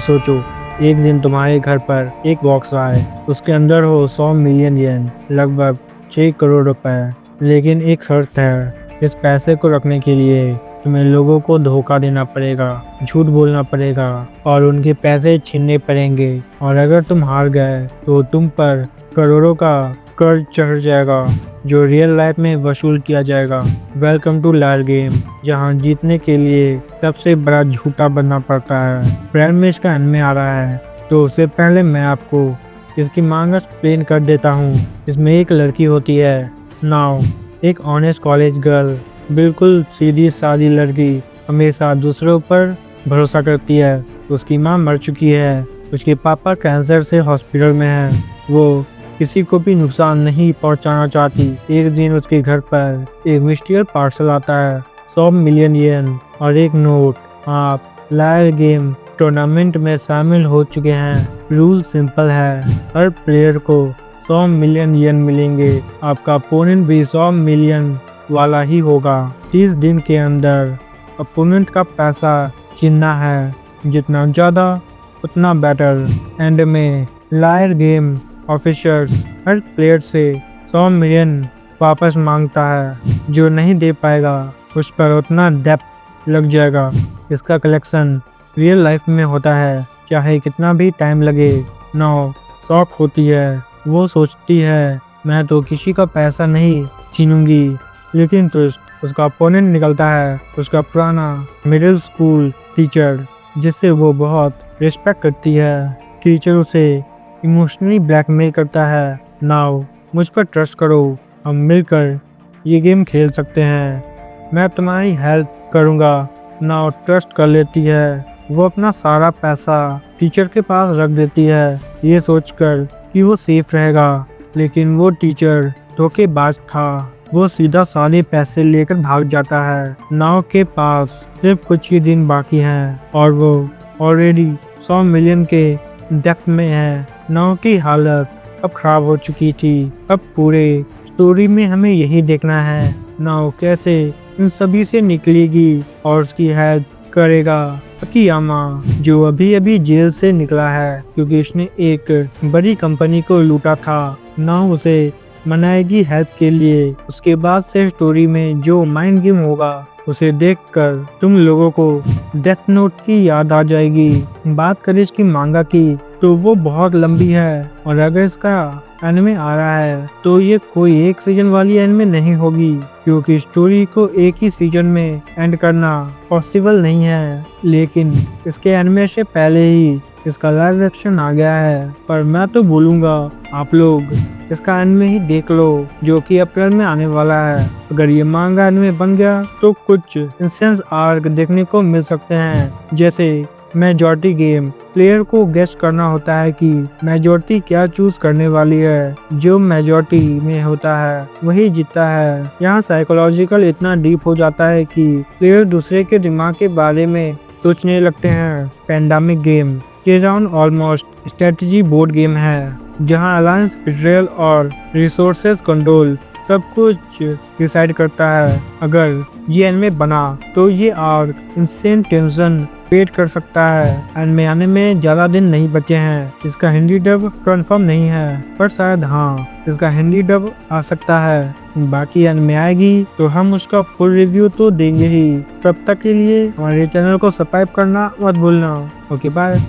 सोचो, एक दिन तुम्हारे घर पर एक बॉक्स आए, उसके अंदर हो 100 मिलियन येन, लगभग 6 करोड़ रुपए। लेकिन एक शर्त है, इस पैसे को रखने के लिए तुम्हें लोगों को धोखा देना पड़ेगा, झूठ बोलना पड़ेगा और उनके पैसे छीनने पड़ेंगे। और अगर तुम हार गए तो तुम पर करोड़ों का कर्ज चढ़ जाएगा, जो रियल लाइफ में वसूल किया जाएगा। वेलकम टू लायर गेम, जहां जीतने के लिए सबसे बड़ा झूठा बनना पड़ता है। फ्रेंड में इसका एनिमे आ रहा है, तो उससे पहले मैं आपको इसकी मांगा एक्सप्लेन कर देता हूँ। इसमें एक लड़की होती है, नाउ एक ऑनेस्ट कॉलेज गर्ल, बिल्कुल सीधी सादी लड़की, हमेशा दूसरों पर भरोसा करती है। उसकी माँ मर चुकी है, उसके पापा कैंसर से हॉस्पिटल में हैं। वो किसी को भी नुकसान नहीं पहुंचाना चाहती। एक दिन उसके घर पर एक मिस्टीरियस पार्सल आता है, 100 मिलियन येन और एक नोट। आप लायर गेम टूर्नामेंट में शामिल हो चुके हैं। रूल सिंपल है, हर प्लेयर को 100 मिलियन येन मिलेंगे। आपका अपोनेंट भी 100 मिलियन वाला ही होगा। 30 दिन के अंदर अपोनेंट का पैसा छीनना है, जितना ज़्यादा उतना बेटर। एंड में लायर गेम ऑफिसर्स हर प्लेयर से 100 मिलियन वापस मांगता है। जो नहीं दे पाएगा उस पर उतना डेप्थ लग जाएगा। इसका कलेक्शन रियल लाइफ में होता है, चाहे कितना भी टाइम लगे। नाउ शौक होती है, वो सोचती है मैं तो किसी का पैसा नहीं छीनूंगी। लेकिन ट्विस्ट, उसका अपोनेंट निकलता है उसका पुराना मिडिल स्कूल टीचर, जिससे वो बहुत रिस्पेक्ट करती है। टीचर उसे इमोशनली ब्लैकमेल करता है। नाउ मुझ पर ट्रस्ट करो, हम मिलकर ये गेम खेल सकते हैं, मैं तुम्हारी हेल्प करूँगा। नाउ ट्रस्ट कर लेती है। वो अपना सारा पैसा टीचर के पास रख देती है, ये सोचकर कि वो सेफ रहेगा। लेकिन वो टीचर धोखेबाज था। वो सीधा सारे पैसे लेकर भाग जाता है। नाव के पास सिर्फ कुछ ही दिन बाकी हैं और वो ऑलरेडी 100 मिलियन के डेप्थ में है। नाव की हालत अब खराब हो चुकी थी। अब पूरे स्टोरी में हमें यही देखना है, नाव कैसे इन सभी से निकलेगी और उसकी हेल्प करेगा अकियामा, जो अभी अभी जेल से निकला है क्योंकि इसने एक बड़ी कंपनी को लूटा था। नाव उसे मनाएगी हेल्प के लिए। उसके बाद से स्टोरी में जो माइंड गेम होगा उसे देखकर तुम लोगों को डेथ नोट की याद आ जाएगी। बात करें इसकी मांगा की, तो वो बहुत लंबी है और अगर इसका एनिमे आ रहा है तो ये कोई एक सीजन वाली एनिमे नहीं होगी, क्योंकि स्टोरी को एक ही सीजन में एंड करना पॉसिबल नहीं है। लेकिन इसके एनिमे से पहले ही इसका लाइव एक्शन आ गया है। पर मैं तो बोलूँगा आप लोग इसका एनिमे ही देख लो, जो कि अप्रैल में आने वाला है। अगर ये मांगा एनिमे बन गया तो कुछ इंस्टेंस आर्क देखने को मिल सकते हैं, जैसे मेजॉरिटी गेम। प्लेयर को गेस करना होता है कि मेजॉरिटी क्या चूज करने वाली है। जो मेजॉरिटी में होता है वही जीतता है। यहाँ साइकोलॉजिकल इतना डीप हो जाता है कि प्लेयर दूसरे के दिमाग के बारे में सोचने लगते हैं। पैंडेमिक गेम ये round almost strategy board game है, जहाँ अलायंस बिट्रेयल और रिसोर्सेज कंट्रोल सब कुछ डिसाइड करता है। अगर ये एनिमे बना तो ये आर्क इंसेन टेंशन क्रिएट कर सकता है। एनिमे आने में ज़्यादा दिन नहीं बचे हैं। इसका हिंदी डब कंफर्म नहीं है, पर शायद हाँ इसका हिंदी डब आ सकता है। बाकी एनिमे आएगी तो हम उसका फुल रिव्यू तो देंगे ही। तब तक के लिए हमारे चैनल को सब्सक्राइब करना मत भूलना। Okay bye.